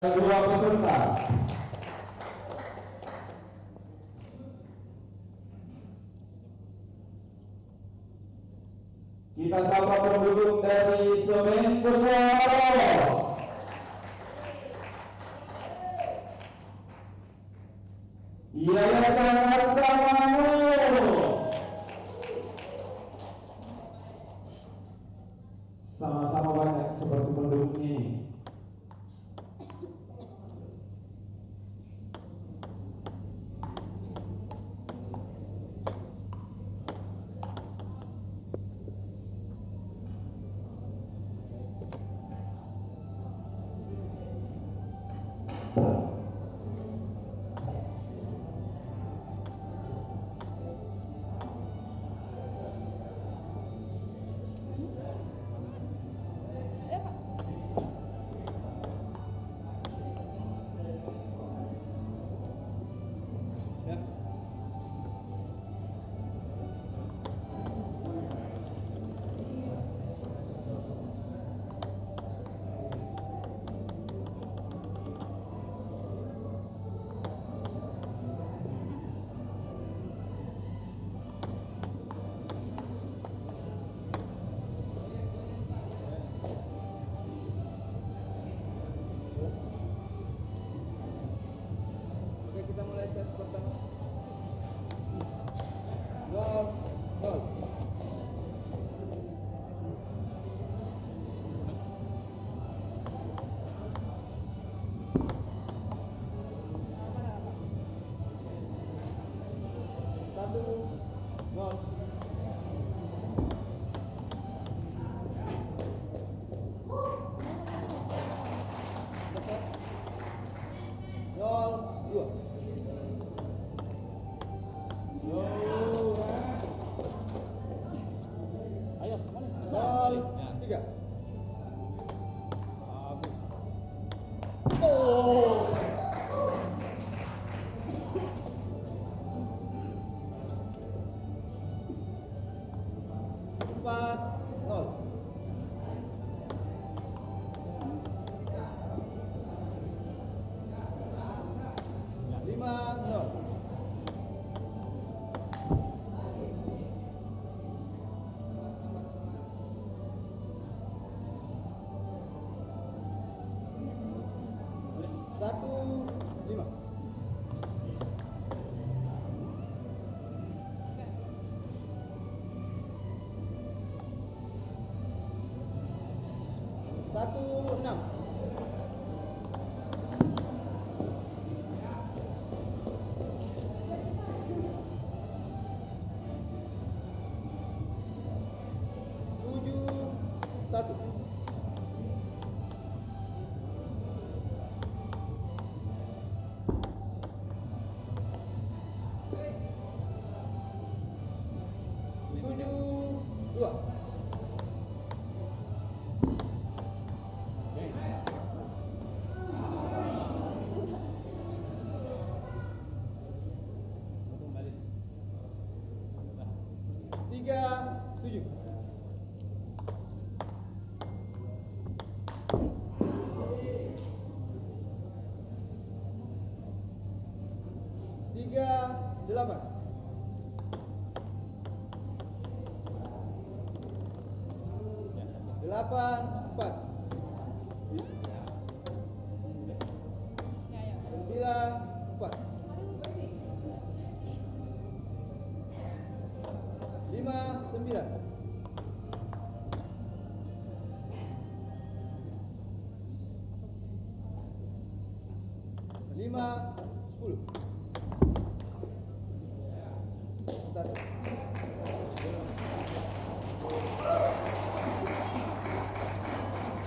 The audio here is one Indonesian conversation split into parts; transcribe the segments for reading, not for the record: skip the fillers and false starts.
Kedua peserta kita sapa pendukung dari Semen Maros, Yayasan Arsa Mangun, sama-sama banyak seperti pendukung ini.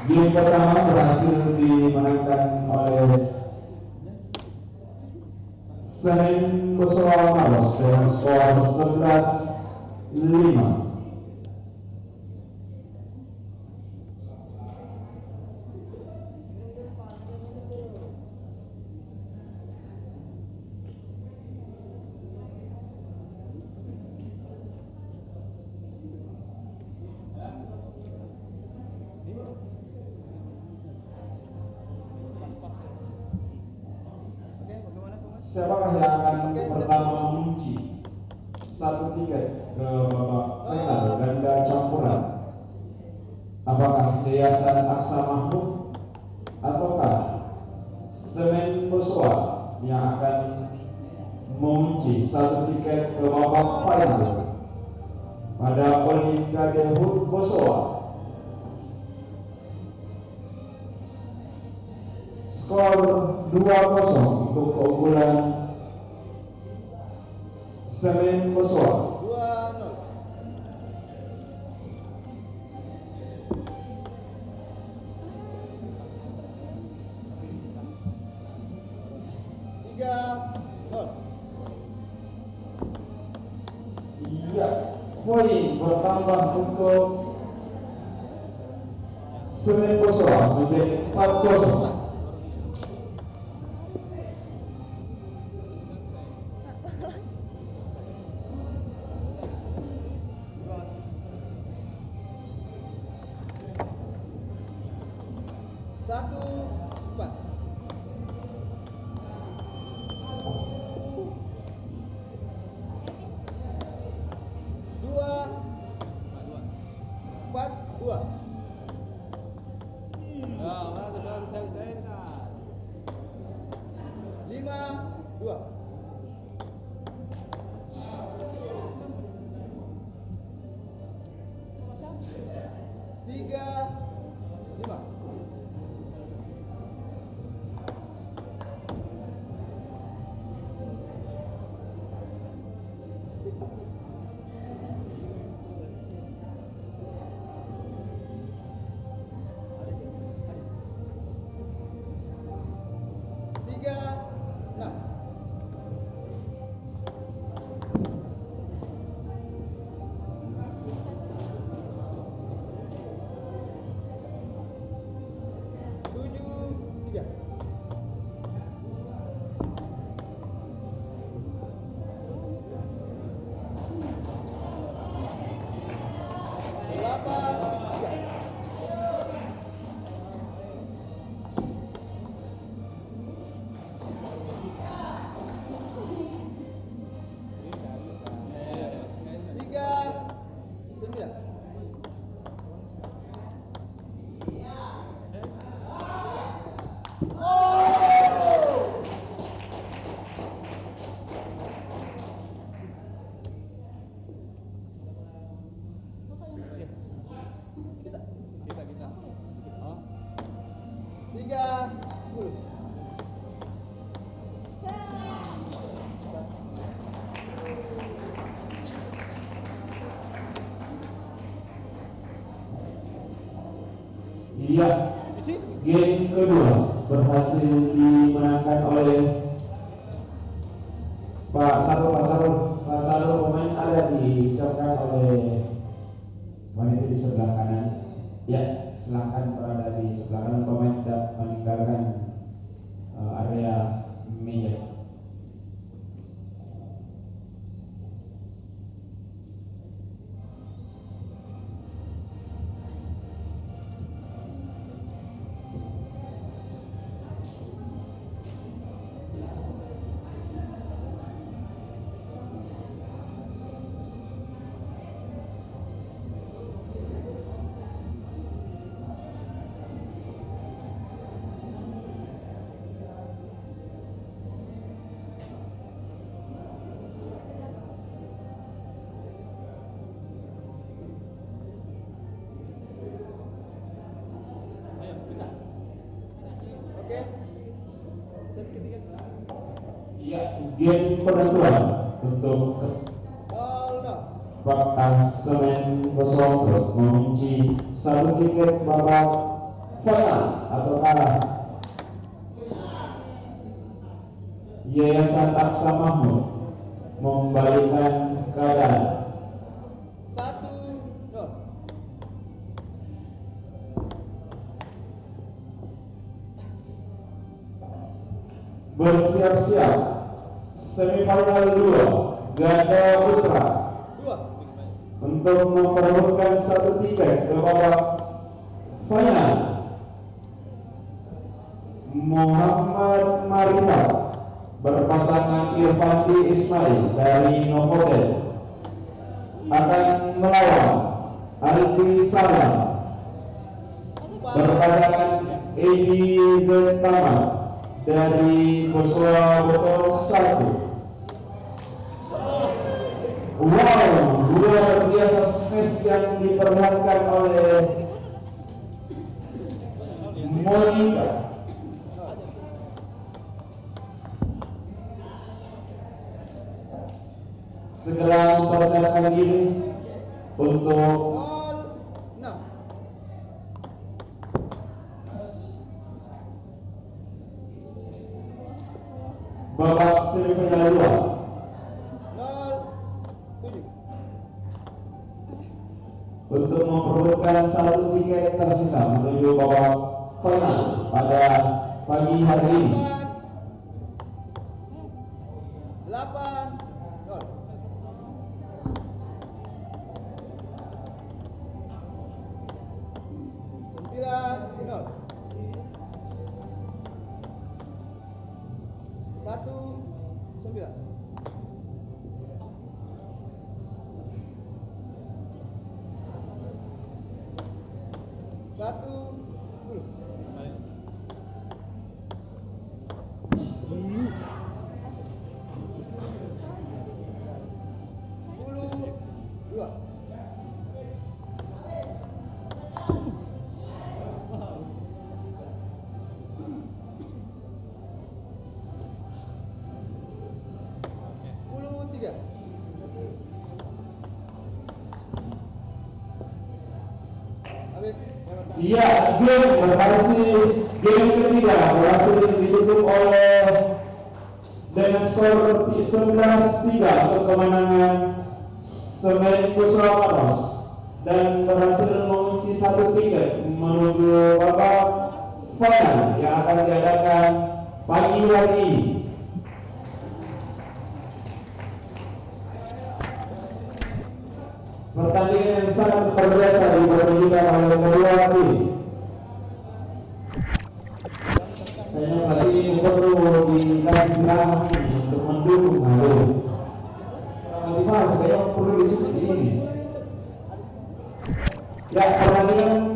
Game pertama berhasil dimenangkan oleh Semen Maros dengan skor 11-5. siapakah yang akan pertama mengunci satu tiket ke babak final ganda campuran? Apakah Yayasan Aksa Mahmud ataukah Semen Bosowa yang akan mengunci satu tiket ke babak final pada Olimpiade HUT Bosowa? Skor 2-0 untuk keunggulan Semen Bosowa. 2-0. Iya, poin bertambah untuk Semen Bosowa menjadi 4-0. Iya, game kedua berhasil dimenangkan oleh Pak Sarul. Pak Sarul pemain ada disiapkan oleh wanita di sebelah kanan. Ya, silahkan berada di sebelah kanan pemain dan meninggalkan area meja. Game penentuan untuk Bakal Semen Bosowa terus mengunci satu tiket babak final atau kalah. Yayasan Aksa Mahmud membalikan keadaan. 1-0. Bersiap-siap semifinal 2 ganda putra untuk memperebutkan satu tiket ke babak final. Muhammad Marifat berpasangan Irfandi Ismail dari Novotel akan melawan Alfi Salam berpasangan Edi Zentama dari Boswa Botol 1. Wow, luar biasa smash yang diperlihatkan oleh Monica. Segera mempersiapkan diri untuk babak semifinal 2. Untuk memperebutkan satu tiket tersisa menuju babak final pada pagi hari ini. 10. Iya, game ketiga berhasil ditutup oleh dengan skor 11-3 untuk kemenangan Semen Boswa Maros dan berhasil mengunci satu tiket menuju babak final yang akan diadakan pagi hari ini. Pertandingan yang sangat luar biasa dipertunjukkan oleh kedua tim. Kayaknya berarti ini perlu dikasih serangan ini untuk mendukung Halo. Motivasi kayaknya perlu disukai ini. Ya, pertandingan